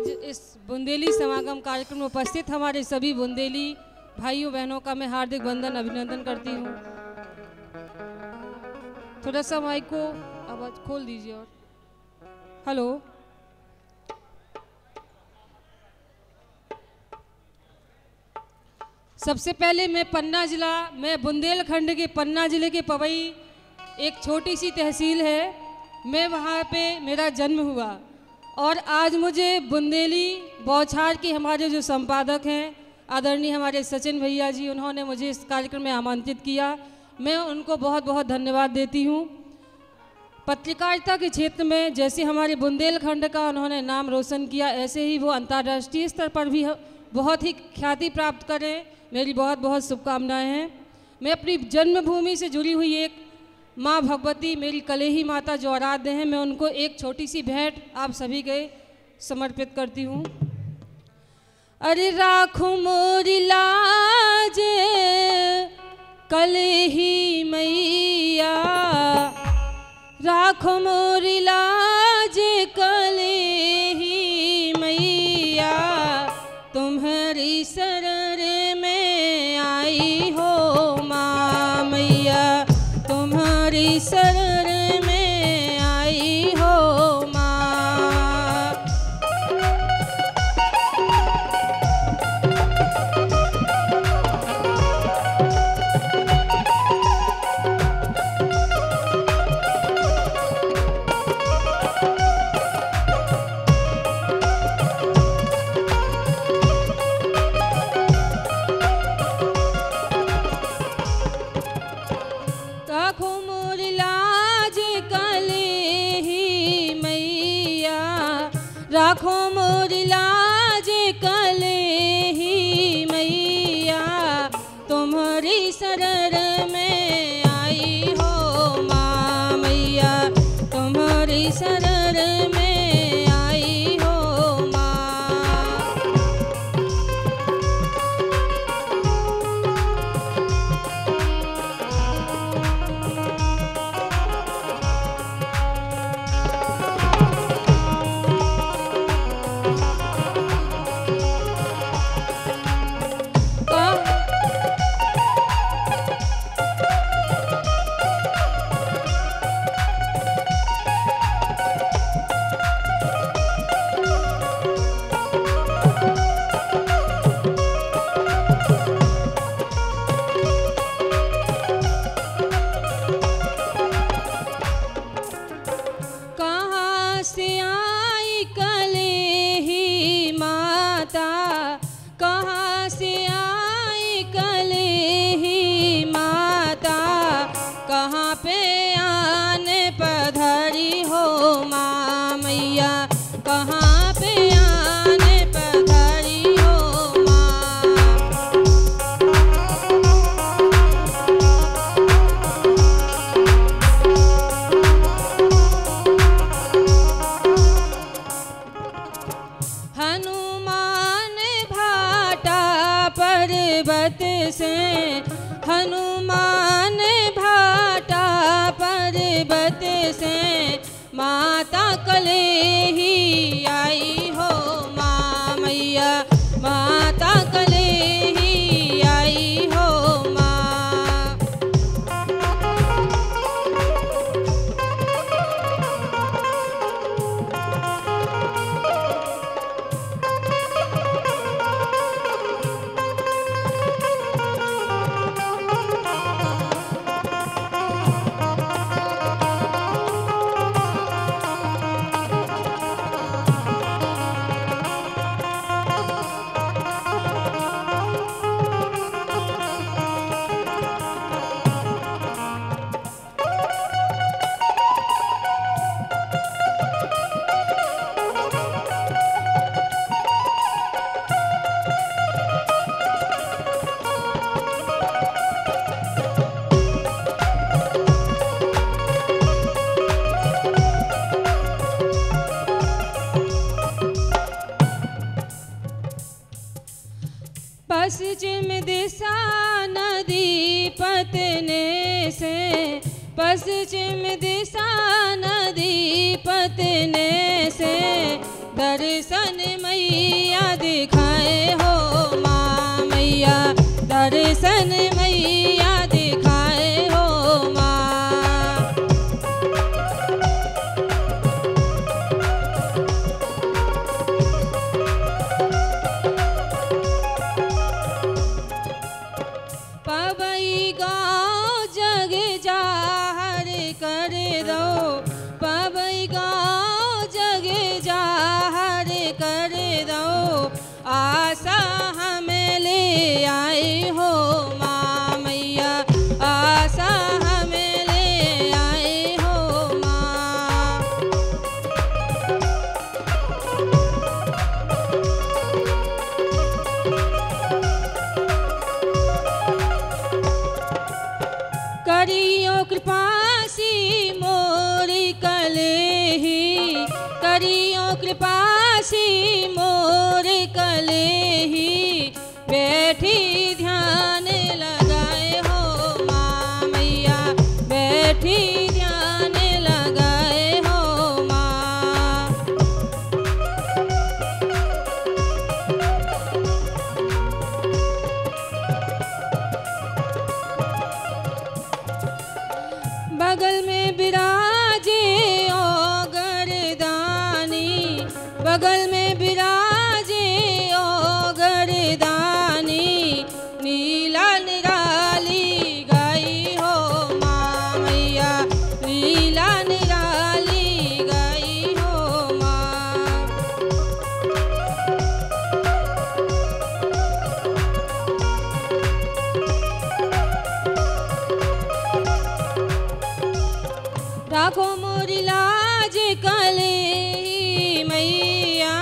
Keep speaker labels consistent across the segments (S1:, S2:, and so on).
S1: आज इस बुंदेली समागम कार्यक्रम में उपस्थित हमारे सभी बुंदेली भाइयों बहनों का मैं हार्दिक वंदन अभिनंदन करती हूँ। थोड़ा सा माइक को आवाज खोल दीजिए। और हेलो, सबसे पहले मैं बुंदेलखंड के पन्ना जिले के पवई एक छोटी सी तहसील है, मैं वहाँ पे मेरा जन्म हुआ और आज मुझे बुंदेली बौछार के हमारे जो संपादक हैं आदरणीय हमारे सचिन भैया जी, उन्होंने मुझे इस कार्यक्रम में आमंत्रित किया। मैं उनको बहुत बहुत धन्यवाद देती हूँ। पत्रकारिता के क्षेत्र में जैसे हमारे बुंदेलखंड का उन्होंने नाम रोशन किया, ऐसे ही वो अंतर्राष्ट्रीय स्तर पर भी बहुत ही ख्याति प्राप्त करें, मेरी बहुत बहुत शुभकामनाएं हैं। मैं अपनी जन्मभूमि से जुड़ी हुई एक माँ भगवती, मेरी कलेही माता जो आराध्य हैं, मैं उनको एक छोटी सी भेंट आप सभी के समर्पित करती हूँ। अरे राखो मोरी लाज कलेही मैया, राखो मोरी लाज कलेही मैया, तुम्हारी शरण में आई हो माँ मैया, तुम्हारी शरण में आई हो माँ। राखो मोरी लाज कलेही मैया, राखो मोरी लाज कलेही मैया, तुम्हारी शरण में आई हो माँ मैया, तुम्हारी शरण में आई हो माँ। कहाँ से आई कलेही माता, कहाँ से आई कलेही माता, कहाँ पे आने पधारी हो माँ मैया, कहाँ पे आने पधारी हो माँ। हनुमान भाटा पर्वत से, हनुमान भाटा पर्वत से, माता कलेही आई हो माँ मैया, माता कलेही आई हो माँ। पश्चिम दिशा नदी पतने से, पश्चिम दिशा नदी पतने से, दर्शन मैया दिखाए हो माँ मैया, दर्शन मैया दिखाए हो माँ। पवई गाँव जग जाहर कर दो, पवई गाँव जग जाहर कर दो, आशा हमें ले आए हो माँ मैया, आशा हमें ले आए हो माँ। करियो कृपा सी मोरी कलेही, करियो कृपा सी मोर कलेही, बैठी ध्यान लगाए हो माँ मैया, बैठी ध्यान लगाए हो माँ। बगल में बिराजे ओ गर्दानी, बगल में बिराजे ओ गर्दानी, नीला निराली गाई हो माँ मैया, नीला निराली गाई हो माँ। राखो मोरी लाज कलेही मैया,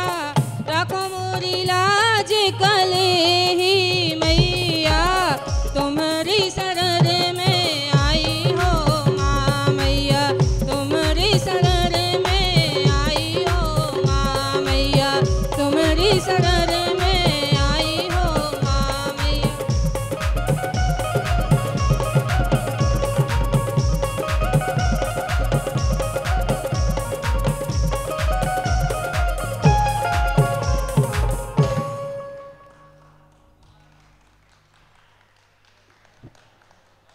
S1: राखो मोरी लाज कलेही मैया, तुम्हारी शरण में आई हो माँ मैया, तुम्हारी शरण में आई हो माँ मैया, तुम्हारी शरण में आई हो माँ मैया।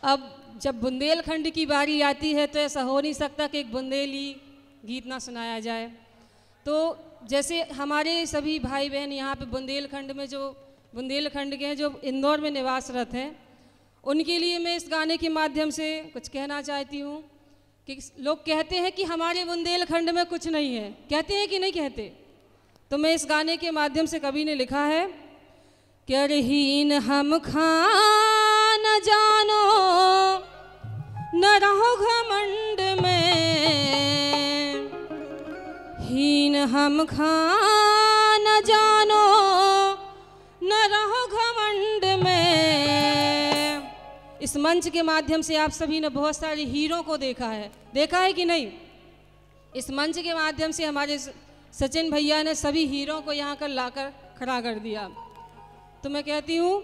S1: अब जब बुंदेलखंड की बारी आती है तो ऐसा हो नहीं सकता कि एक बुंदेली गीत ना सुनाया जाए। तो जैसे हमारे सभी भाई बहन यहाँ पे बुंदेलखंड में जो बुंदेलखंड के हैं, जो इंदौर में निवासरत हैं, उनके लिए मैं इस गाने के माध्यम से कुछ कहना चाहती हूँ कि लोग कहते हैं कि हमारे बुंदेलखंड में कुछ नहीं है, कहते हैं कि नहीं कहते? तो मैं इस गाने के माध्यम से कवि ने लिखा है कि अरहीन हम खां न जानो, न रहो घमंड में, हीन हम खां न जानो, न रहो घमंड में। इस मंच के माध्यम से आप सभी ने बहुत सारे हीरों को देखा है कि नहीं? इस मंच के माध्यम से हमारे सचिन भैया ने सभी हीरों को यहाँ कर लाकर खड़ा कर दिया। तो मैं कहती हूँ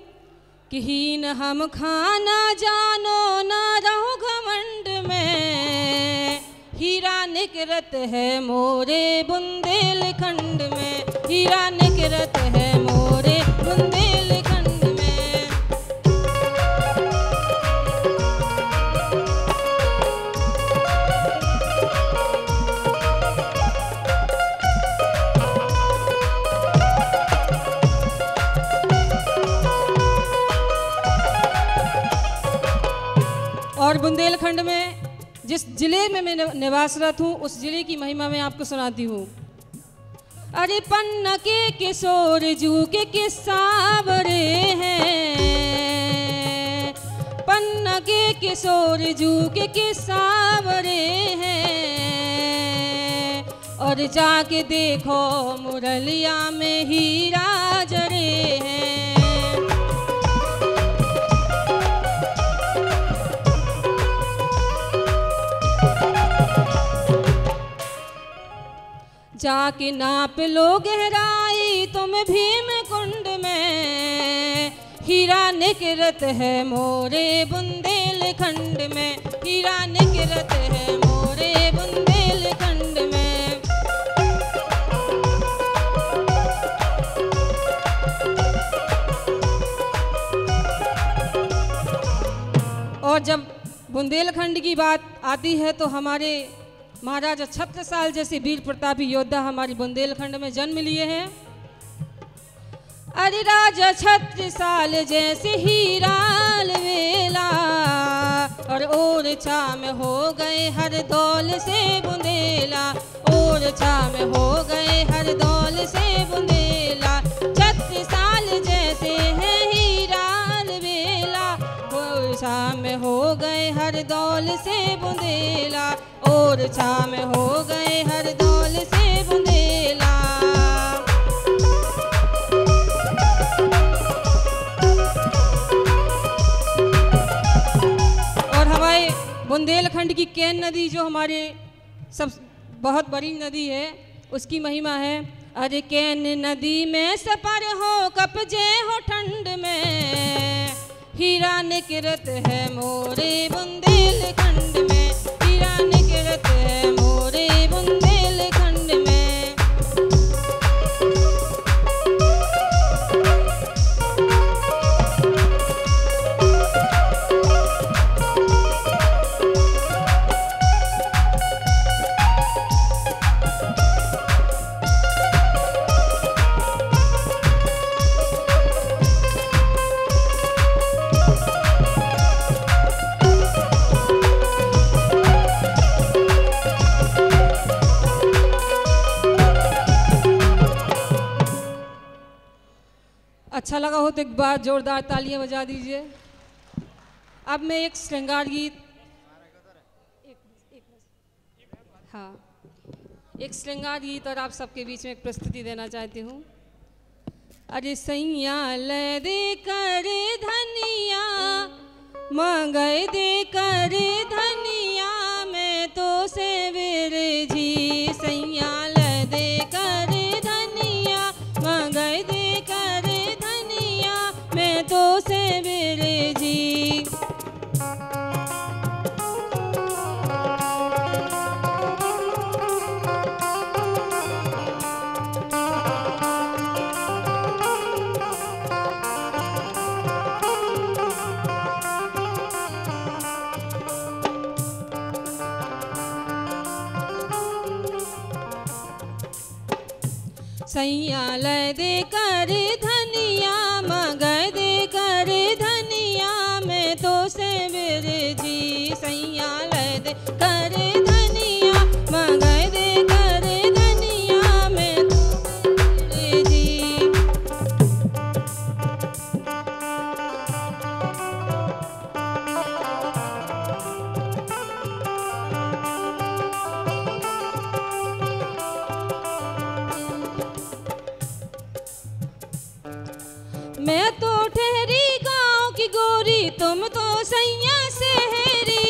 S1: कि हीन हम खाना जानो, ना रहो घमंड में, हीरा निकरत है मोरे बुंदेलखंड में, हीरा निकरत है मोरे बुंदेलखंड में। और बुंदेलखंड में जिस जिले में मैं निवासरत हूँ, उस जिले की महिमा मैं आपको सुनाती हूँ। अरे पन्ना के किशोर जू के किस्सावरे हैं, पन्ना के किशोर जू के किस्सावरे हैं, और जाके देखो मुरलिया में हीरा जरे हैं। जाके नाप लो गहराई तुम भीम कुंड में, हीरा निकरत है मोरे बुंदेलखंड में, हीरा निकरत है मोरे बुंदेलखंड में। और जब बुंदेलखंड की बात आती है तो हमारे महाराजा छत्रसाल जैसे वीर प्रतापी योद्धा हमारे बुंदेलखंड में जन्म लिए हैं। अरे राजा छत्रसाल जैसे हीराल वेला और ओरछा में हो गए हर दौल से बुंदेला, ओरछा में हो गए हर दौल से बुंदेला। छत्रसाल जैसे है हीराल वेला, ओरछा में हो गए हर दौल से बुंदेला, ओरछा में हो गए हर दौल से बुंदेला। बुंदेलखंड की केन नदी जो हमारे सब बहुत बड़ी नदी है, उसकी महिमा है। अरे केन नदी में सपर हो कपजे हो ठंड में, हीरा निकरत है मोरे बुंदेलखंड में, हीरा निकरत है मोरे बुंदेलखंड में। अच्छा लगा हो तो एक बार जोरदार तालियां बजा दीजिए। अब मैं एक श्रृंगार गीत एक श्रृंगार गीत और आप सबके बीच में एक प्रस्तुति देना चाहती हूँ। अरे सैया ले दे कर धनिया, मंगई दे कर धनिया, मैं तो से विरजी। सैया ले दे कर धनिया, मंगई दे कर धनिया, मैं तो से विरजी। सैया ले दे कर धनिया, मंगई दे कर धनिया, मैं तो से विरजी। सैया ले दे कर धनिया, मंगई दे कर धनिया, मैं तो से विरजी। मैं तो ठहरी गांव की गोरी, तुम तो सैया शहरी।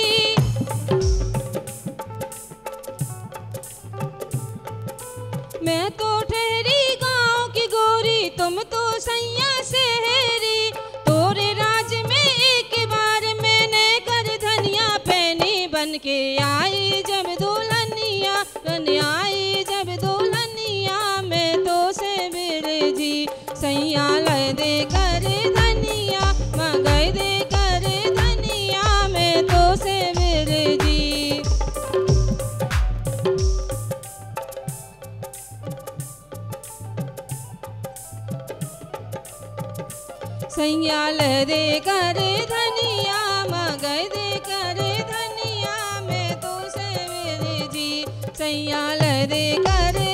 S1: मैं तो ठहरी गांव की गोरी, तुम तो सैया शहरी। तोरे राज में एक बार मैंने कर धनिया पैनी बन के आई जब दुल्हनिया, आई जब दुल्हनिया, मैं तो से विरजी। सैया ले दे कर धनिया, मंगई दे कर धनिया, मैं तो से विरजी। सैया ले दे कर धनिया, मंगई दे कर धनिया, मैं तो से विरजी। सैया ले दे कर